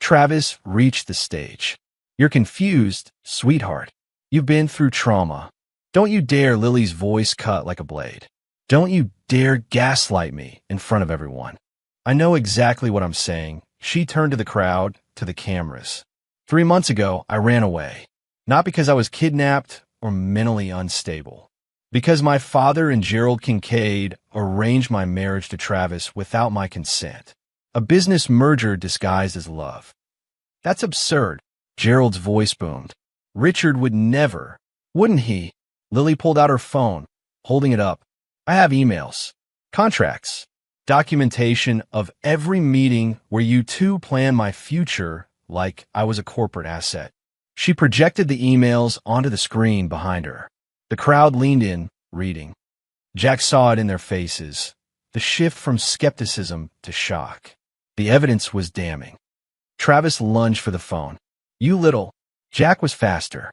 Travis reached the stage. You're confused, sweetheart. You've been through trauma. Don't you dare, Lily's voice cut like a blade. Don't you dare gaslight me in front of everyone. I know exactly what I'm saying. She turned to the crowd, to the cameras. 3 months ago, I ran away. Not because I was kidnapped or mentally unstable. Because my father and Gerald Kincaid arranged my marriage to Travis without my consent. A business merger disguised as love. That's absurd. Gerald's voice boomed. Richard would never. Wouldn't he? Lily pulled out her phone, holding it up. I have emails, contracts, documentation of every meeting where you two planned my future like I was a corporate asset. She projected the emails onto the screen behind her. The crowd leaned in, reading. Jack saw it in their faces, the shift from skepticism to shock. The evidence was damning. Travis lunged for the phone. You little. Jack was faster.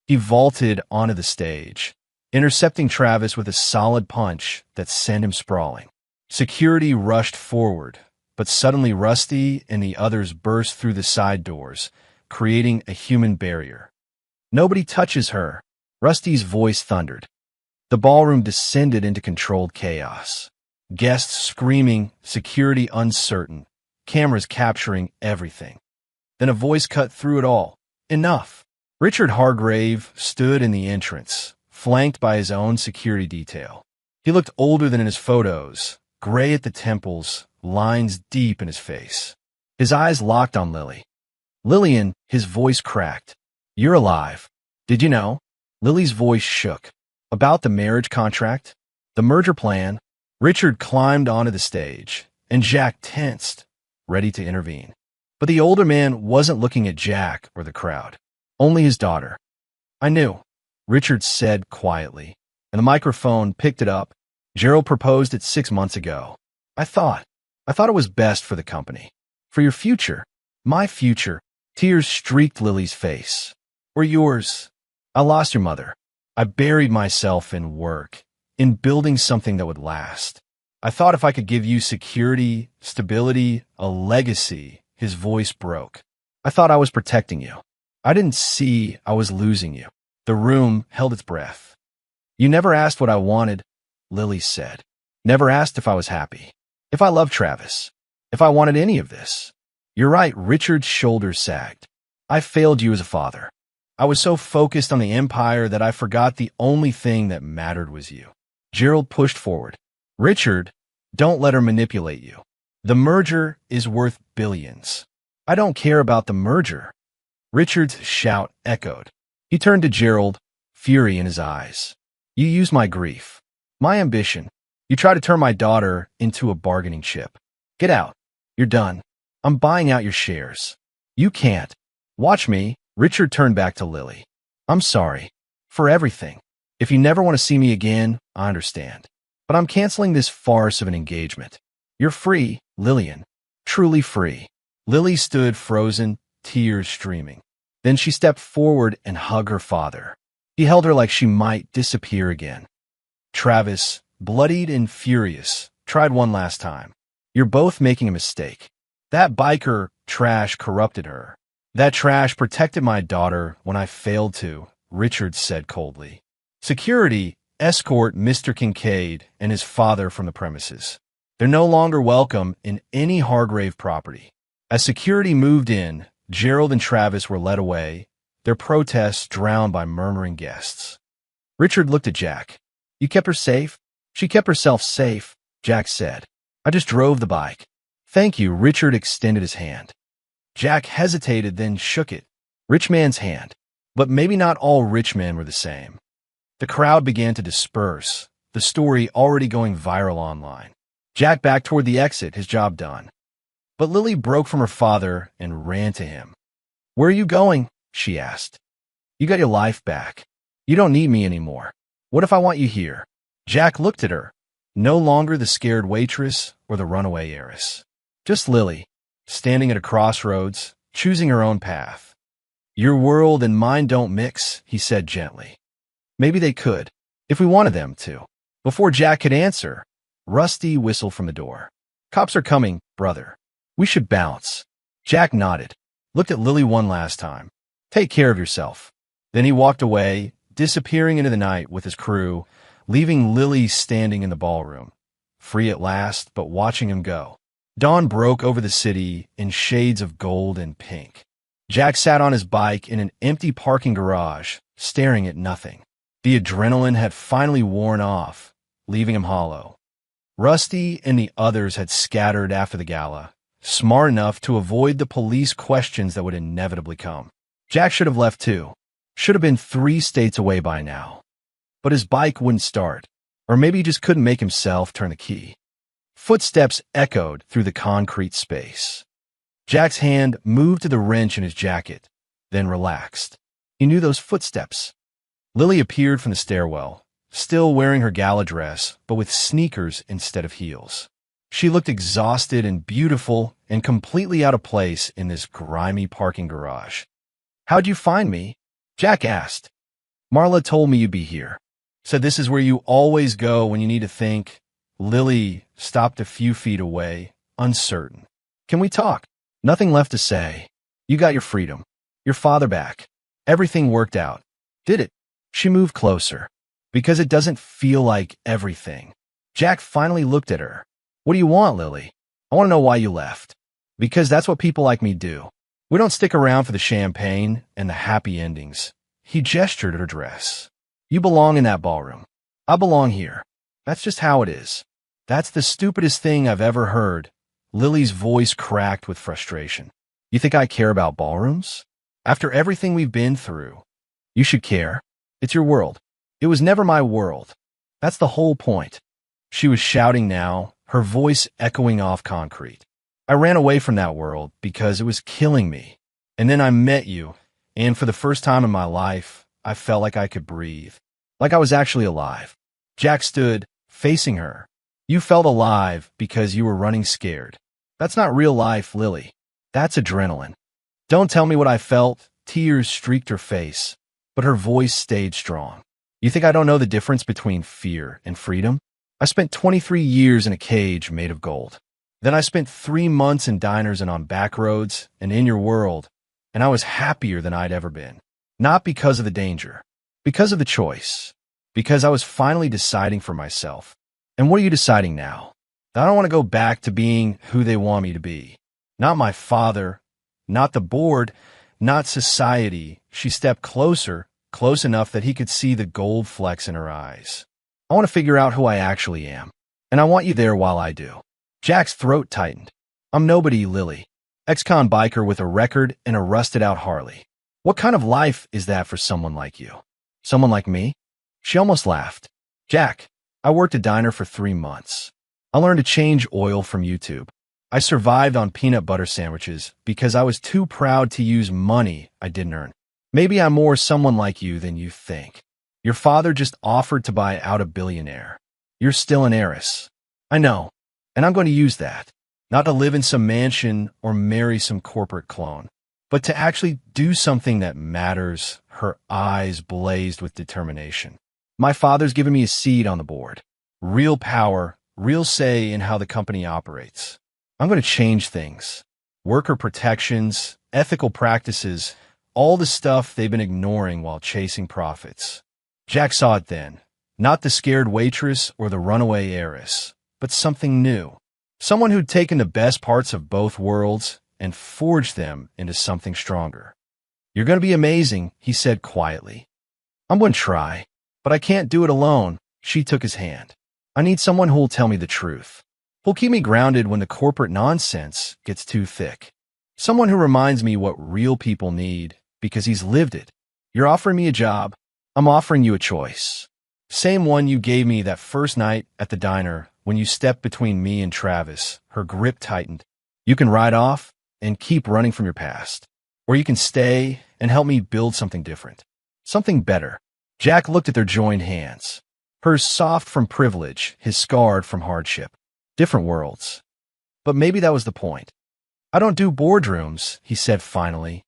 He vaulted onto the stage, intercepting Travis with a solid punch that sent him sprawling. Security rushed forward, but suddenly Rusty and the others burst through the side doors, creating a human barrier. Nobody touches her. Rusty's voice thundered. The ballroom descended into controlled chaos. Guests screaming, security uncertain, cameras capturing everything. Then a voice cut through it all. Enough. Richard Hargrave stood in the entrance, flanked by his own security detail. He looked older than in his photos, gray at the temples, lines deep in his face. His eyes locked on Lily. Lillian, his voice cracked. You're alive. Did you know? Lily's voice shook. About the marriage contract? The merger plan? Richard climbed onto the stage, and Jack tensed, ready to intervene. But the older man wasn't looking at Jack or the crowd. Only his daughter. I knew, Richard said quietly, and the microphone picked it up. Gerald proposed it 6 months ago. I thought it was best for the company. For your future. My future. Tears streaked Lily's face. Or yours. I lost your mother. I buried myself in work, in building something that would last. I thought if I could give you security, stability, a legacy. His voice broke. I thought I was protecting you. I didn't see I was losing you. The room held its breath. You never asked what I wanted, Lily said. Never asked if I was happy, if I loved Travis, if I wanted any of this. You're right, Richard's shoulders sagged. I failed you as a father. I was so focused on the empire that I forgot the only thing that mattered was you. Gerald pushed forward. Richard, don't let her manipulate you. The merger is worth billions. I don't care about the merger. Richard's shout echoed. He turned to Gerald, fury in his eyes. You use my grief, my ambition. You try to turn my daughter into a bargaining chip. Get out. You're done. I'm buying out your shares. You can't. Watch me. Richard turned back to Lily. I'm sorry. For everything. If you never want to see me again, I understand. But I'm canceling this farce of an engagement. You're free, Lillian. Truly free. Lily stood frozen, tears streaming. Then she stepped forward and hugged her father. He held her like she might disappear again. Travis, bloodied and furious, tried one last time. You're both making a mistake. That biker trash corrupted her. That trash protected my daughter when I failed to, Richard said coldly. Security, escort Mr. Kincaid and his father from the premises. They're no longer welcome in any Hargrave property. As security moved in, Gerald and Travis were led away, their protests drowned by murmuring guests. Richard looked at Jack. You kept her safe? She kept herself safe, Jack said. I just drove the bike. Thank you, Richard extended his hand. Jack hesitated, then shook it. Rich man's hand. But maybe not all rich men were the same. The crowd began to disperse, the story already going viral online. Jack backed toward the exit, his job done. But Lily broke from her father and ran to him. Where are you going? She asked. You got your life back. You don't need me anymore. What if I want you here? Jack looked at her, no longer the scared waitress or the runaway heiress. Just Lily, standing at a crossroads, choosing her own path. Your world and mine don't mix, he said gently. Maybe they could, if we wanted them to. Before Jack could answer, Rusty whistled from the door. Cops are coming, brother. We should bounce. Jack nodded, looked at Lily one last time. Take care of yourself. Then he walked away, disappearing into the night with his crew, leaving Lily standing in the ballroom, free at last, but watching him go. Dawn broke over the city in shades of gold and pink. Jack sat on his bike in an empty parking garage, staring at nothing. The adrenaline had finally worn off, leaving him hollow. Rusty and the others had scattered after the gala, smart enough to avoid the police questions that would inevitably come. Jack should have left too. Should have been 3 states away by now. But his bike wouldn't start, or maybe he just couldn't make himself turn the key. Footsteps echoed through the concrete space. Jack's hand moved to the wrench in his jacket, then relaxed. He knew those footsteps. Lily appeared from the stairwell, still wearing her gala dress, but with sneakers instead of heels. She looked exhausted and beautiful and completely out of place in this grimy parking garage. How'd you find me? Jack asked. Marla told me you'd be here. Said this is where you always go when you need to think. Lily stopped a few feet away, uncertain. Can we talk? Nothing left to say. You got your freedom. Your father back. Everything worked out. Did it? She moved closer. Because it doesn't feel like everything. Jack finally looked at her. What do you want, Lily? I want to know why you left. Because that's what people like me do. We don't stick around for the champagne and the happy endings. He gestured at her dress. You belong in that ballroom. I belong here. That's just how it is. That's the stupidest thing I've ever heard. Lily's voice cracked with frustration. You think I care about ballrooms? After everything we've been through, you should care. It's your world. It was never my world. That's the whole point. She was shouting now, her voice echoing off concrete. I ran away from that world because it was killing me. And then I met you, and for the first time in my life, I felt like I could breathe. Like I was actually alive. Jack stood, facing her. You felt alive because you were running scared. That's not real life, Lily. That's adrenaline. Don't tell me what I felt. Tears streaked her face, but her voice stayed strong. You think I don't know the difference between fear and freedom? I spent 23 years in a cage made of gold. Then I spent 3 months in diners and on back roads and in your world, and I was happier than I'd ever been. Not because of the danger, because of the choice, because I was finally deciding for myself. And what are you deciding now? I don't want to go back to being who they want me to be. Not my father, not the board, not society. She stepped closer, close enough that he could see the gold flecks in her eyes. I want to figure out who I actually am, and I want you there while I do. Jack's throat tightened. I'm nobody, Lily. Ex-con biker with a record and a rusted-out Harley. What kind of life is that for someone like you? Someone like me? She almost laughed. Jack, I worked a diner for 3 months. I learned to change oil from YouTube. I survived on peanut butter sandwiches because I was too proud to use money I didn't earn. Maybe I'm more someone like you than you think. Your father just offered to buy out a billionaire. You're still an heiress. I know, and I'm going to use that. Not to live in some mansion or marry some corporate clone, but to actually do something that matters. Her eyes blazed with determination. My father's given me a seat on the board. Real power, real say in how the company operates. I'm going to change things. Worker protections, ethical practices, all the stuff they've been ignoring while chasing profits. Jack saw it then. Not the scared waitress or the runaway heiress, but something new. Someone who'd taken the best parts of both worlds and forged them into something stronger. You're going to be amazing, he said quietly. I'm going to try, but I can't do it alone. She took his hand. I need someone who'll tell me the truth. Who'll keep me grounded when the corporate nonsense gets too thick. Someone who reminds me what real people need because he's lived it. You're offering me a job. I'm offering you a choice. Same one you gave me that first night at the diner when you stepped between me and Travis. Her grip tightened. You can ride off and keep running from your past. Or you can stay and help me build something different. Something better. Jack looked at their joined hands. Hers soft from privilege, his scarred from hardship. Different worlds. But maybe that was the point. I don't do boardrooms, he said finally.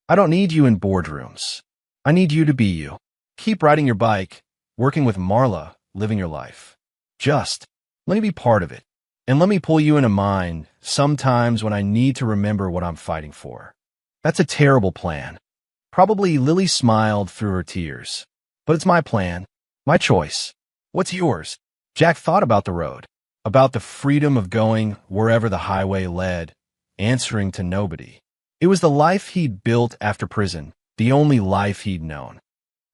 I don't need you in boardrooms. I need you to be you. Keep riding your bike, working with Marla, living your life. Just let me be part of it. And let me pull you into mine sometimes when I need to remember what I'm fighting for. That's a terrible plan. Probably Lily smiled through her tears. But it's my plan. My choice. What's yours? Jack thought about the road. About the freedom of going wherever the highway led, answering to nobody. It was the life he'd built after prison, the only life he'd known.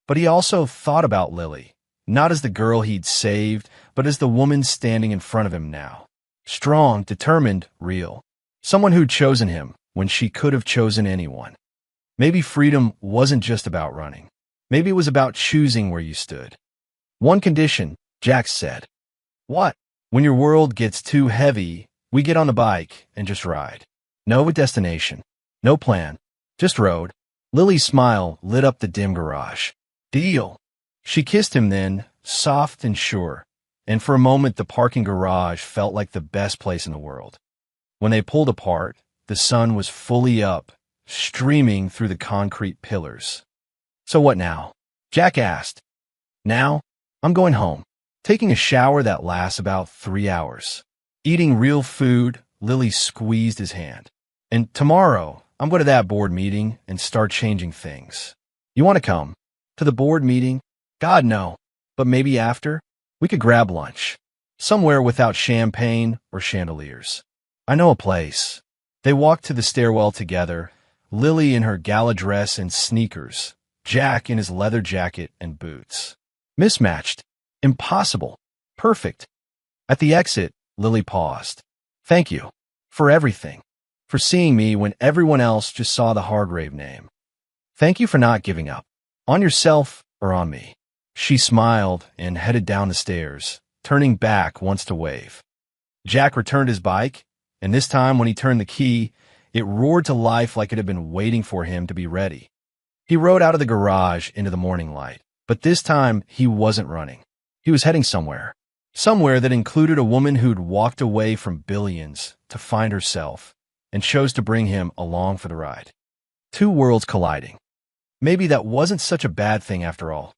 But he also thought about Lily, not as the girl he'd saved, but as the woman standing in front of him now. Strong, determined, real. Someone who'd chosen him when she could have chosen anyone. Maybe freedom wasn't just about running. Maybe it was about choosing where you stood. One condition, Jack said. What? When your world gets too heavy, we get on the bike and just ride. No destination. No plan. Just road. Lily's smile lit up the dim garage. Deal. She kissed him then, soft and sure, and for a moment the parking garage felt like the best place in the world. When they pulled apart, the sun was fully up, streaming through the concrete pillars. So what now? Jack asked. Now, I'm going home. Taking a shower that lasts about 3 hours. Eating real food, Lily squeezed his hand. And tomorrow, I'm going to that board meeting and start changing things. You want to come? To the board meeting? God, no. But maybe after? We could grab lunch. Somewhere without champagne or chandeliers. I know a place. They walked to the stairwell together, Lily in her gala dress and sneakers, Jack in his leather jacket and boots. Mismatched. Impossible. Perfect. At the exit, Lily paused. Thank you. For everything. For seeing me when everyone else just saw the Hargrave name. Thank you for not giving up. On yourself or on me. She smiled and headed down the stairs, turning back once to wave. Jack returned his bike, and this time when he turned the key, it roared to life like it had been waiting for him to be ready. He rode out of the garage into the morning light, but this time he wasn't running. He was heading somewhere. Somewhere that included a woman who'd walked away from billions to find herself and chose to bring him along for the ride. Two worlds colliding. Maybe that wasn't such a bad thing after all.